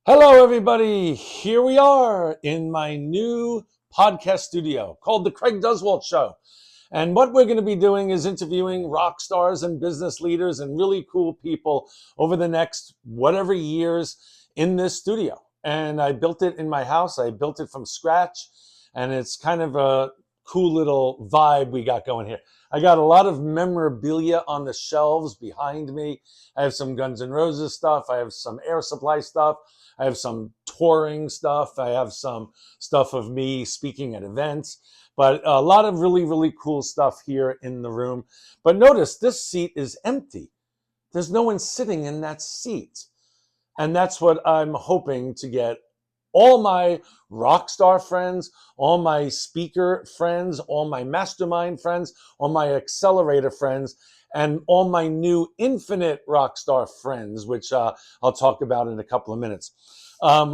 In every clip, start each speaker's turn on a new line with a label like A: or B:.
A: Hello, everybody. Here we are in my new podcast studio called the Craig Duswalt Show. And what we're going to be doing is interviewing rock stars and business leaders and really cool people over the next whatever years in this studio. And I built it in my house. I built it from scratch. And it's kind of a cool little vibe we got going here. I got a lot of memorabilia on the shelves behind me. I have some Guns N' Roses stuff. I have some Air Supply stuff. I have some touring stuff. I have some stuff of me speaking at events, but a lot of really, really cool stuff here in the room. But notice this seat is empty. There's no one sitting in that seat. And that's what I'm hoping to get all my rock star friends, all my speaker friends, all my mastermind friends, all my accelerator friends, and all my new infinite rock star friends, which I'll talk about in a couple of minutes.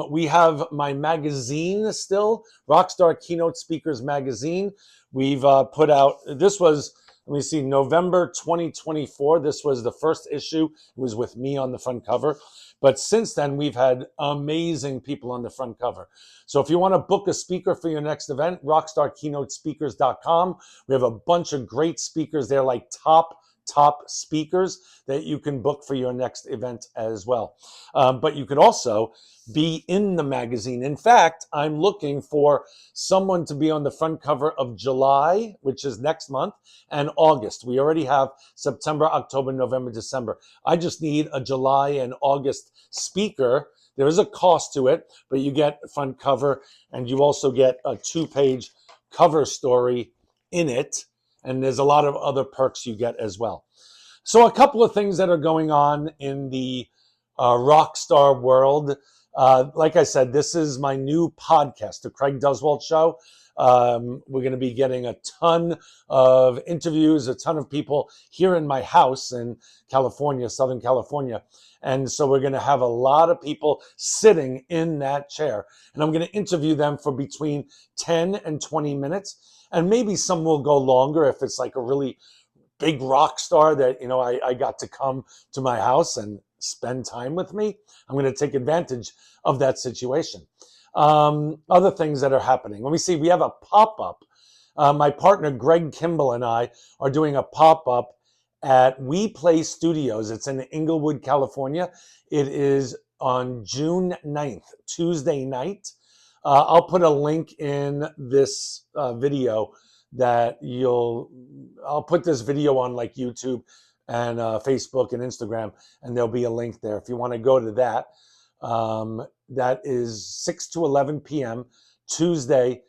A: We have my magazine still, Rockstar Keynote Speakers Magazine. We've put out, this was, let me see, November 2024. This was the first issue. It was with me on the front cover. But since then, we've had amazing people on the front cover. So if you want to book a speaker for your next event, rockstarkeynotespeakers.com. We have a bunch of great speakers there, like top speakers that you can book for your next event as well. But you could also be in the magazine. In fact, I'm looking for someone to be on the front cover of July, which is next month, and August. We already have September, October, November, December. I just need a July and August speaker. There is a cost to it, but you get front cover and you also get a 2-page cover story in it. And there's a lot of other perks you get as well. So a couple of things that are going on in the rock star world. Like I said, this is my new podcast, the Craig Duswalt Show. We're going to be getting a ton of interviews, a ton of people here in my house in California, Southern California. And so we're going to have a lot of people sitting in that chair. And I'm going to interview them for between 10 and 20 minutes. And maybe some will go longer if it's like a really big rock star that, I got to come to my house and spend time with me. I'm going to take advantage of that situation. Other things that are happening. Let me see. We have a pop-up. My partner, Greg Kimball, and I are doing a pop-up at We Play Studios. It's in Inglewood, California. It is on June 9th, Tuesday night. I'll put a link in this video that I'll put this video on like YouTube and Facebook and Instagram, and there'll be a link there if you want to go to that. That is 6 to 11 p.m. Tuesday,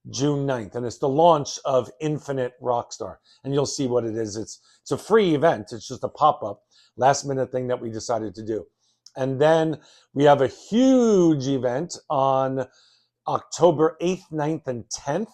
A: June 9th. And it's the launch of Infinite Rockstar. And you'll see what it is. It's a free event. It's just a pop-up, last-minute thing that we decided to do. And then we have a huge event on October 8th, 9th, and 10th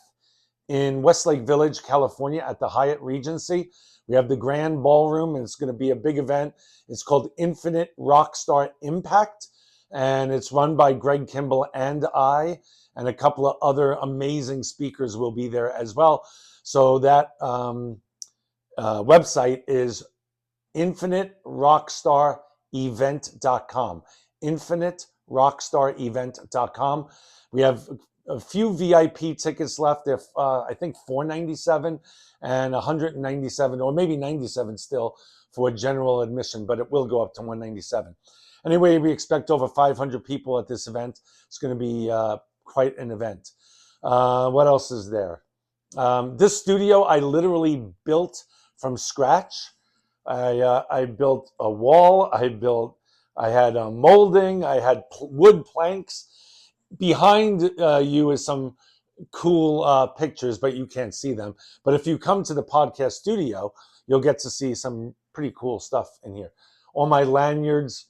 A: in Westlake Village, California at the Hyatt Regency. We have the Grand Ballroom, and it's going to be a big event. It's called Infinite Rockstar Impact, and it's run by Greg Kimball and I, and a couple of other amazing speakers will be there as well. So that website is infiniterockstarevent.com. infiniterockstarevent.com. We have a few VIP tickets left. They're, I think, $497 and $197, or maybe $97 still for general admission, but it will go up to $197. Anyway, we expect over 500 people at this event. It's going to be quite an event. What else is there? This studio I literally built from scratch. I built a wall. I had molding. I had wood planks. Behind you is some cool pictures, but you can't see them. But if you come to the podcast studio, you'll get to see some pretty cool stuff in here. All my lanyards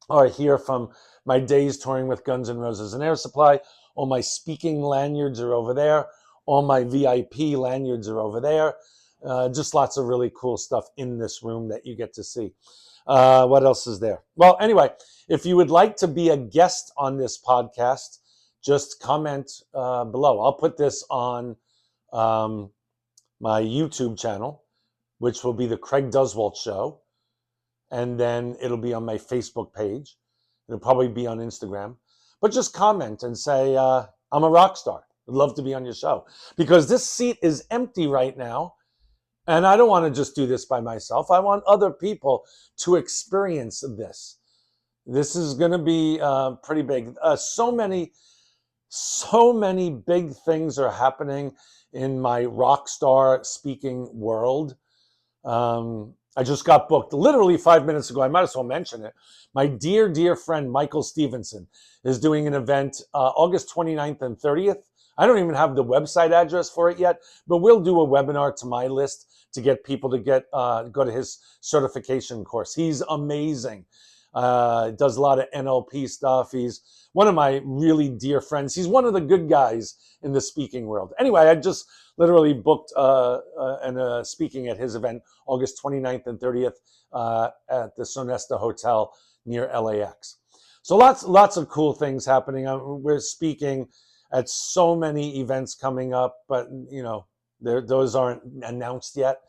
A: are here from my days touring with Guns N' Roses and Air Supply. All my speaking lanyards are over there. All my VIP lanyards are over there. Just lots of really cool stuff in this room that you get to see. What else is there? Well, anyway, if you would like to be a guest on this podcast, just comment below. I'll put this on my YouTube channel, which will be the Craig Duswalt Show. And then it'll be on my Facebook page. It'll probably be on Instagram. But just comment and say, I'm a rock star. I'd love to be on your show. Because this seat is empty right now. And I don't want to just do this by myself. I want other people to experience this. This is going to be pretty big. So many big things are happening in my rock star speaking world. I just got booked literally 5 minutes ago. I might as well mention it. My dear friend, Michael Stevenson, is doing an event August 29th and 30th. I don't even have the website address for it yet, but we'll do a webinar to my list to get people to go to his certification course. He's amazing. Does a lot of NLP stuff. He's one of my really dear friends. He's one of the good guys in the speaking world. Anyway, I just literally booked and speaking at his event August 29th and 30th at the Sonesta Hotel near LAX. So lots of cool things happening. We're speaking at so many events coming up, but those aren't announced yet.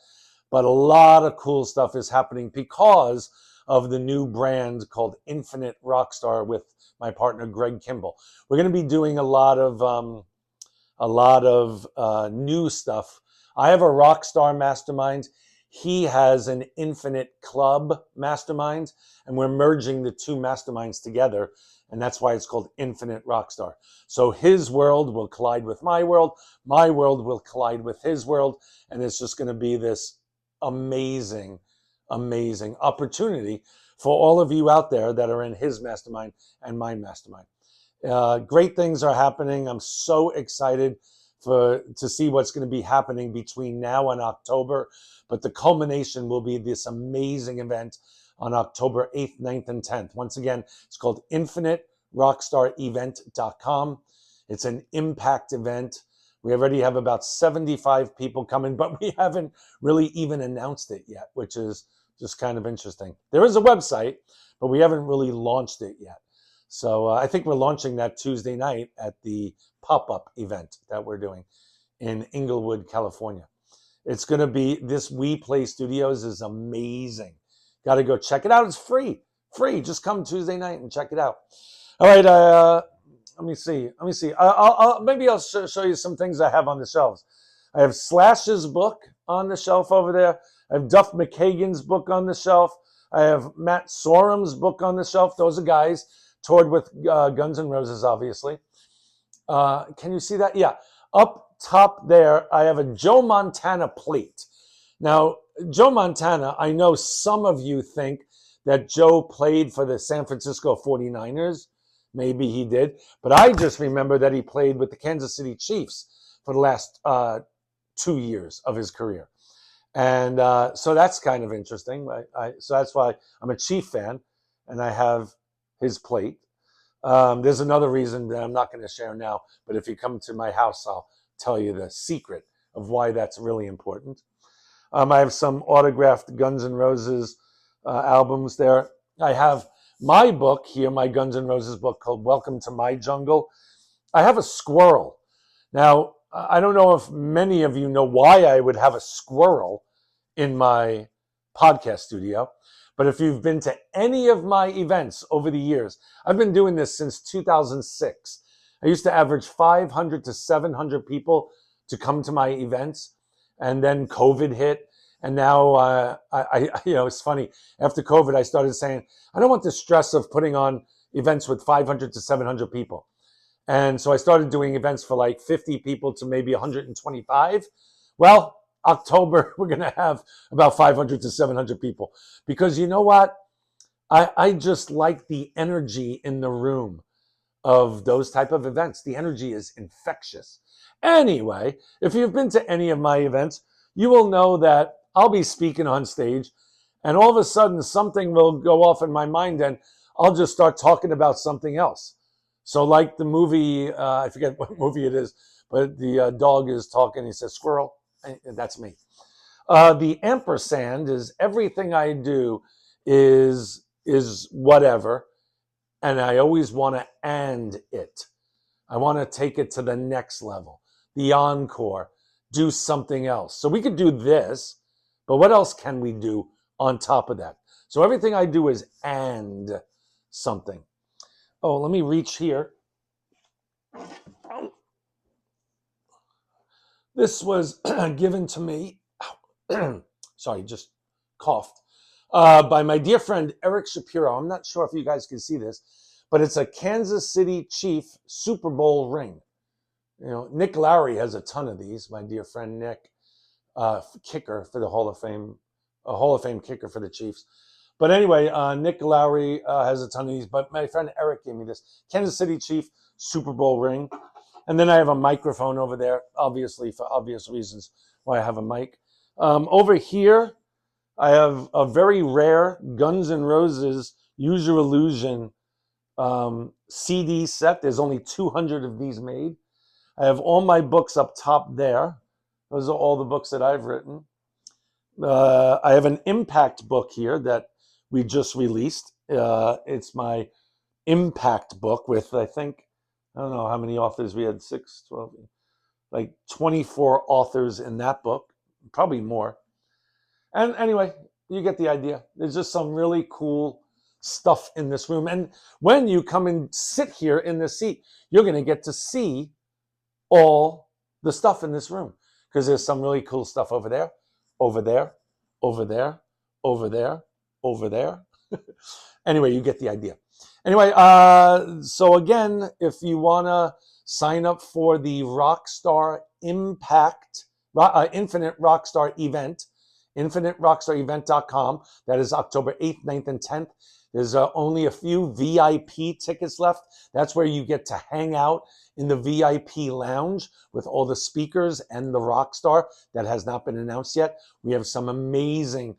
A: But a lot of cool stuff is happening because of the new brand called Infinite Rockstar with my partner Greg Kimball. We're going to be doing a lot of new stuff. I have a Rockstar Mastermind. He has an Infinite Club Mastermind, and we're merging the two masterminds together, and that's why it's called Infinite Rockstar. So his world will collide with my world will collide with his world, and it's just going to be this amazing opportunity for all of you out there that are in his mastermind and my mastermind. Great things are happening. I'm so excited to see what's going to be happening between now and October. But the culmination will be this amazing event on October 8th, 9th, and 10th. Once again, it's called InfiniteRockstarEvent.com. It's an impact event. We already have about 75 people coming, but we haven't really even announced it yet, which is just kind of interesting. There is a website, but we haven't really launched it yet. So I think we're launching that Tuesday night at the pop-up event that we're doing in Inglewood, California. It's going to be, this We Play Studios is amazing. Got to go check it out. It's free. Just come Tuesday night and check it out. All right. Let me see. Maybe I'll show you some things I have on the shelves. I have Slash's book on the shelf over there. I have Duff McKagan's book on the shelf. I have Matt Sorum's book on the shelf. Those are guys toured with Guns N' Roses, obviously. Can you see that? Yeah. Up top there, I have a Joe Montana plate. Now, Joe Montana, I know some of you think that Joe played for the San Francisco 49ers. Maybe he did. But I just remember that he played with the Kansas City Chiefs for the last 2 years of his career. And so that's kind of interesting. So that's why I'm a Chief fan, and I have his plate. There's another reason that I'm not going to share now, but if you come to my house, I'll tell you the secret of why that's really important. I have some autographed Guns N' Roses albums there. I have my book here, my Guns N' Roses book called Welcome to My Jungle. I have a squirrel. Now, I don't know if many of you know why I would have a squirrel in my podcast studio, but if you've been to any of my events over the years, I've been doing this since 2006. I used to average 500 to 700 people to come to my events, and then COVID hit. And now, it's funny. After COVID, I started saying, I don't want the stress of putting on events with 500 to 700 people. And so I started doing events for like 50 people to maybe 125. Well, October, we're going to have about 500 to 700 people. Because you know what? I just like the energy in the room of those type of events. The energy is infectious. Anyway, if you've been to any of my events, you will know that I'll be speaking on stage, and all of a sudden something will go off in my mind, and I'll just start talking about something else. So like the movie, I forget what movie it is, but the dog is talking. He says, squirrel. That's me. The ampersand is everything I do is whatever, and I always want to and it. I want to take it to the next level, the encore, do something else. So we could do this, but what else can we do on top of that? So everything I do is and something. Oh, let me reach here. This was given to me. Sorry, just coughed. By my dear friend Eric Shapiro. I'm not sure if you guys can see this, but it's a Kansas City Chief Super Bowl ring. You know, Nick Lowry has a ton of these. My dear friend Nick, kicker for the Hall of Fame, a Hall of Fame kicker for the Chiefs. But anyway, Nick Lowry has a ton of these. But my friend Eric gave me this Kansas City Chief Super Bowl ring. And then I have a microphone over there, obviously for obvious reasons why I have a mic. Over here, I have a very rare Guns N' Roses Use Your Illusion CD set. There's only 200 of these made. I have all my books up top there. Those are all the books that I've written. I have an impact book here that we just released. It's my impact book with, I don't know how many authors we had, 6, 12, like 24 authors in that book, probably more. And anyway, you get the idea. There's just some really cool stuff in this room. And when you come and sit here in this seat, you're going to get to see all the stuff in this room because there's some really cool stuff over there, over there, over there, over there, over there. Anyway, you get the idea. Anyway, so again, if you want to sign up for the RockStar Impact, Infinite Rockstar event, infiniterockstarevent.com. That is October 8th, 9th, and 10th. There's only a few VIP tickets left. That's where you get to hang out in the VIP lounge with all the speakers and the Rockstar that has not been announced yet. We have some amazing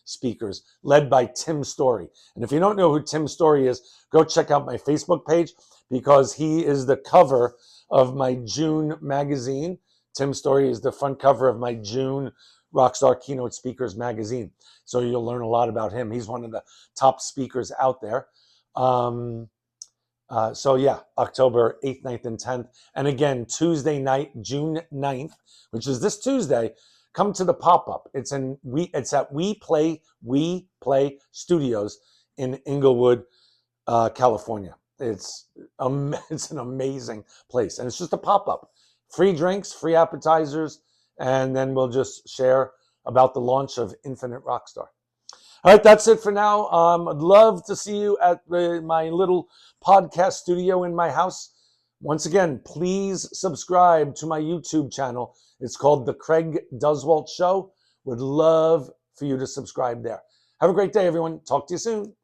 A: speakers led by Tim Story. And if you don't know who Tim Story is, go check out my Facebook page because he is the cover of my June magazine. Tim Story is the front cover of my June Rockstar Keynote Speakers magazine. So you'll learn a lot about him. He's one of the top speakers out there. So yeah, October 8th, 9th, and 10th. And again, Tuesday night, June 9th, which is this Tuesday, come to the pop-up. It's at We Play Studios in Inglewood, California. It's an amazing place. And it's just a pop-up. Free drinks, free appetizers, and then we'll just share about the launch of Infinite Rockstar. All right, that's it for now. I'd love to see you at my little podcast studio in my house. Once again, please subscribe to my YouTube channel. It's called The Craig Duswalt Show. Would love for you to subscribe there. Have a great day, everyone. Talk to you soon.